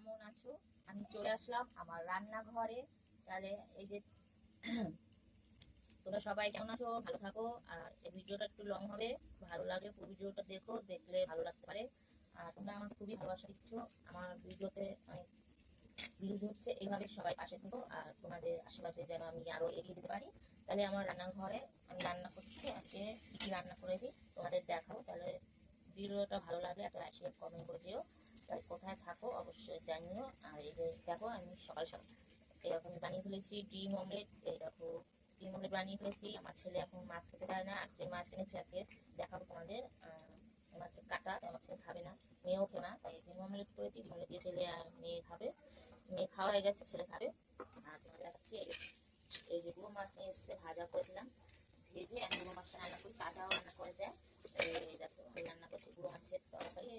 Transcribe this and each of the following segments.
কেমন আছো? আমি চলে আসলাম আমার রান্নাঘরে। তাহলে এই যে তোমরা সবাই কেমন আছো? ভালো থাকো। আর এই ভিডিওটা একটু লং হবে, ভালো লাগে পুরো ভিডিওটা দেখো, দেখলে ভালো লাগতে পারে। আর তোমরা আমার খুবই ভালোবাসা দিচ্ছ, আমার ভিডিওতে অনেক ভিউজ হচ্ছে। এইভাবে সবাই পাশে থেকো আর তোমাদের আশীর্বাদে যেন আমি আরো এগিয়ে দিতে পারি। তাহলে আমার রান্নাঘরে আমি রান্না করছি, আজকে কি কি রান্না করেছি তোমাদের দেখাবো। তাহলে ভিডিওটা ভালো লাগলে একটা লাইক শেয়ার কমেন্ট করে দিও। তাই কোথায় থাকো অবশ্যই জানিও। আর এই যে দেখো আমি সকাল সকাল এরকম বানিয়ে ফেলেছি ডিম অমলেট। এই দেখো ডিম অমলেট বানিয়ে ফেলেছি। আমার ছেলে এখন মাছ খেতে চায় না, আর যে মাছ এনেছে আজকে দেখাবো তোমাদের। মাছের কাটা আমার ছেলে খাবে না, মেয়েও খেয়ে না, তাই ডিম অমলেট করেছি। ডিম অমলেট দিয়ে ছেলে আর মেয়ে খাবে। মেয়ে খাওয়া হয়ে গেছে, ছেলে খাবে। আর তোমাদের দেখাচ্ছি এই যে গুঁড়ো মাছ নিয়ে এসছে, ভাজা করেছিলাম ভেজে। আমি গুঁড়ো মাছটা রান্না করি, কাটাও রান্না করে যায়। এই দেখো আমি রান্না করছি গুঁড়ো মাছের তরকারি।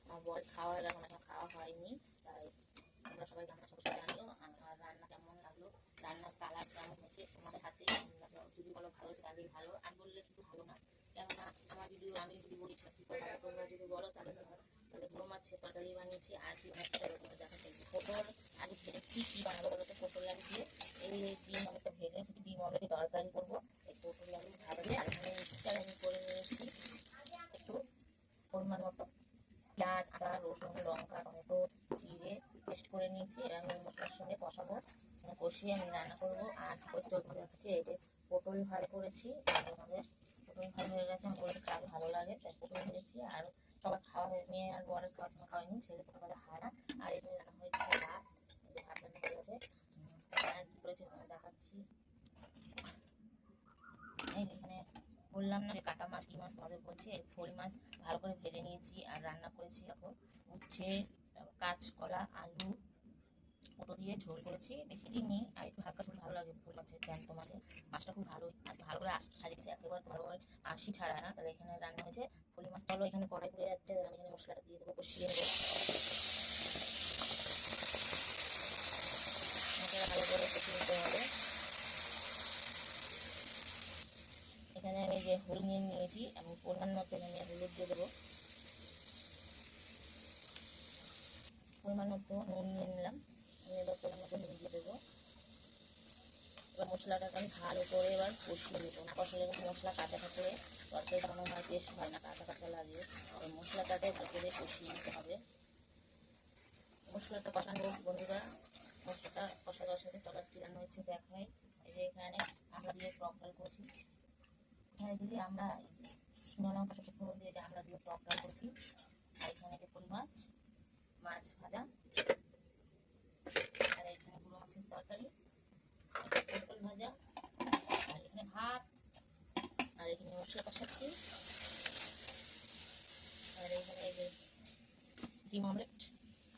আমার বর খাওয়া হয়ে গেল, এখন খাওয়া হয়নি। তাই তোমরা সবাই রান্না সবসময় জানিও আমার রান্না কেমন লাগলো, রান্নার কালার কেমন হচ্ছে তোমাদের হাতে। যদি বলো ভালো হচ্ছে তাহলেই ভালো, আমি বললে কিন্তু ভালো না, কেননা আমার ভিডিও আমি যদি বলি সত্যি কথা, তোমরা যদি বলো তাহলে তাহলে গুঁড়ো মাছের তরকারি বানিয়েছি। আর কি হচ্ছে তোমরা দেখাচ্ছি পটল আলু ভেজে কি বানাবো বলো তো? পটল আলু দিয়ে এই ডিম অনেকটা ভেজে ডিম অনেক তরকারি করবো। এই পটল আলু ভাজলে আর এখানে মিক্সচার আমি করে নিয়েছি একটু পরিমাণ মতো পেঁয়াজ আদা রসুন লঙ্কা টমেটো জিরে পেস্ট করে নিয়েছি। আমি মশলার সঙ্গে কষাবো, কষিয়ে আমি রান্না করবো। আর দেখাচ্ছি এই যে পটল ভালো করেছি। আমাদের পটল ভালো হয়ে গেছে, আমার পটল খাওয়া ভালো লাগে তাই পটল ভেজেছি। আর সবার খাওয়া হয়ে নিয়ে আর বরের খাওয়ার সময় খাওয়াইনি, ছেলে তো সবাই খায় না। আর এখানে রান্না হয়েছে ভাত, এই যে ভাত রান্না হয়ে গেছে। আর কি করেছি দেখাচ্ছি। এখানে বললাম না যে কাটা মাছ কি মাছ তোমাদের বলছি, এই ফড়ি মাছ ভালো করে ভেজে নিয়েছি আর রান্না করেছি। এখন উচ্ছে কাঁচকলা আলু ওটো দিয়ে ঝোল করেছি, বেশি দিন নেই। আর একটু হালকা ঝোল ভালো লাগে ফড়ি মাছের, জ্যান্ত মাছের। মাছটা খুব ভালো, আজকে ভালো করে ছাড়িয়েছে, একেবারে ভালো করে আশি ছাড়ায় না। তাহলে এখানে রান্না হয়েছে ফড়ি মাছ। চলো এখানে কড়াই পড়ে যাচ্ছে, আমি এখানে মশলাটা দিয়ে দেবো, কষিয়ে নেবো। ভালো করে কষিয়ে নিতে হবে। এখানে আমি যে হলুদ নিয়ে নিয়েছি, আমি পরিমাণ মতো এখানে হলুদ দিয়ে দেবো, পরিমাণ মতো নুন নিয়ে নিলাম। এবার পরিমাণ মতো নুন দিয়ে দেবো। এবার মশলাটাকে আমি ভালো করে এবার কষিয়ে নেবো। না কষালে মশলা কাঁচা থাকলে তরকারি কোনো হয় টেস্ট হয় না, কাঁচা কাঁচা লাগে। মশলাটাকে ভালো করে কষিয়ে নিতে হবে। মশলাটা কষানো বন্ধুরা, মশলাটা কষা কষাতে তরকারি রান্না হচ্ছে দেখায়। এই যে এখানে আমরা দিয়ে টক ডাল করছি, এখানে দিদি আমরা শুকনো লঙ্কা শুকনো দিয়ে আমরা দিয়ে টক ডাল করছি। আর এখানে পলি মাছ মাছ ভাজা, আর এখানে গুঁড়ো মাছের তরকারি, পটল ভাজা, আর এখানে ভাত, আর এখানে মশলা কষাচ্ছি। আর এখানে এই যে ডিম অমলেট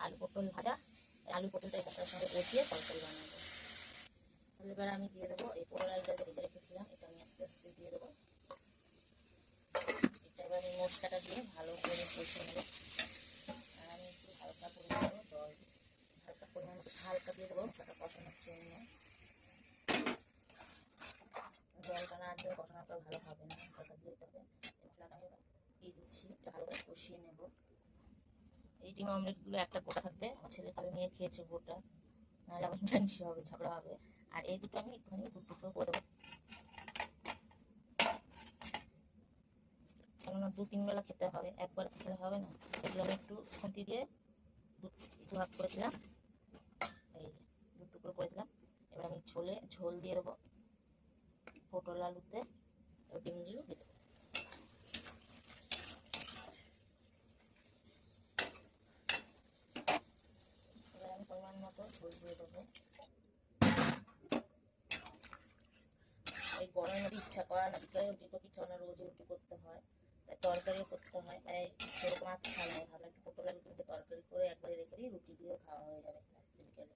আলু পটল ভাজা, আলু পটলটা এটার সঙ্গে বসিয়ে তরকারি বানাবো। তাহলে এবার আমি দিয়ে দেবো এই পটল আলুটা ভেজে রেখেছিলাম, এটা আমি আস্তে আস্তে দিয়ে দেবো। এটা এবার আমি মশলাটা দিয়ে ভালো করে কষিয়ে নেবো। আর আমি একটু হালকা করে দেবো জল, হালকা পরিমাণ হালকা দিয়ে দেবো মশলাটা কষানোর জন্য। জলটা না দিয়ে কষানোটা ভালো হবে না, হালকা দিয়ে দিতে হবে। মশলাটা আমি দিয়ে দিচ্ছি, একটু ভালো করে কষিয়ে নেবো। এই ডিম অমলেটগুলো একটা গোটা থাকবে, আমার ছেলে কালো নিয়ে খেয়েছে গোটা, নাহলে আমার জানিসই হবে, ঝগড়া হবে। আর এই দুটো আমি একটুখানি দু টুকরো করে দেবো, কেননা 2-3 বেলা খেতে হবে, একবার খেলে হবে না। এগুলো আমি একটু খুন্তি দিয়ে দু ভাগ করে দিলাম, এই যে 2 টুকরো করে দিলাম। এবার আমি ঝোল দিয়ে দেবো পটল আলুতে, ডিমগুলো দিয়ে দেবো। এবার আমি পরিমাণ মতো ঝোল দিয়ে দেবো। এই গরমের মধ্যে ইচ্ছা করা না, বিকেলে রুটি করতে ইচ্ছা না, রোজ রুটি করতে হয়, তাই তরকারিও করতে হয়। তাই সেরকম মাছ খাই না, ভাবলাম একটু পটল আলু কিন্তু তরকারি করে একবারে রেখে দিই, রুটি দিয়েও খাওয়া হয়ে যাবে বিকেলে।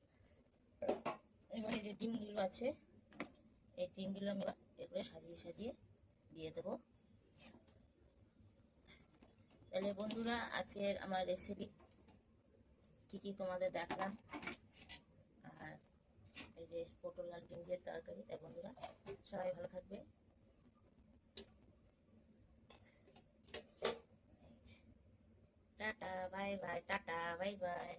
এবার এই যে ডিমগুলো আছে, এই ডিমগুলো আমি এগুলো সাজিয়ে সাজিয়ে দিয়ে দেবো। তাহলে বন্ধুরা আজকের আমার রেসিপি কি তোমাদের দেখলাম। আর এই যে পটল আলু ডিম দিয়ে তরকারি। তাই বন্ধুরা সবাই ভালো থাকবে, tata bye bye, tata bye bye.